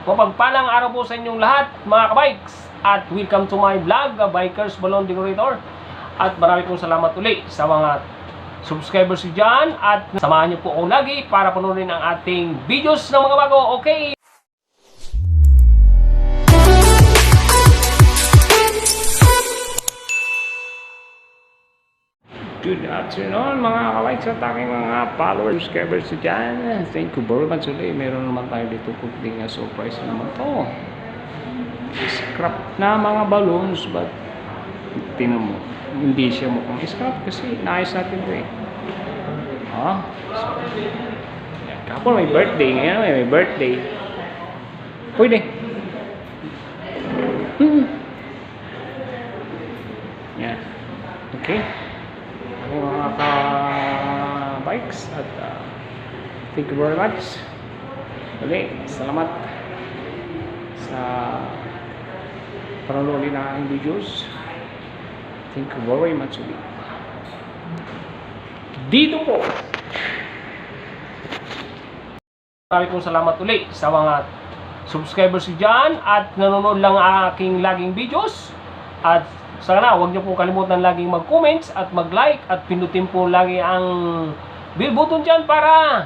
Mapagpalang araw po sa inyong lahat mga kabikes. At welcome to my vlog, Bikers Balloon Decorator. At marami pong salamat uli sa mga subscribers dyan. At samahan niyo po ako lagi para panunin ang ating videos ng mga bago. Okay? Good afternoon mga kabikes at aking mga followers, subscribers dyan. Thank you very much ulit. Meron naman tayo dito kunting surprise naman to. Scrap na mga balloons, but tinan mo, hindi siya mukhang scrap kasi naayos natin ito eh. So, yan. Kapon may birthday ngayon, may birthday. Pwede. Yan. Okay. Mga ka-bikes at thank you very much ulit, salamat sa panonood ng aking videos. Thank you very much ulit dito po. Marami pong salamat ulit sa mga subscribers dyan at nanonood lang ang aking laging videos. At sana huwag niyo pong kalimutan laging mag-comments at mag-like at pinutin po lagi ang bell button dyan para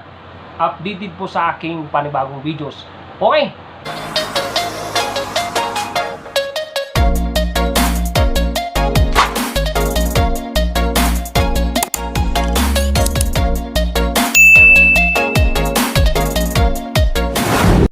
updated po sa aking panibagong videos. Okay?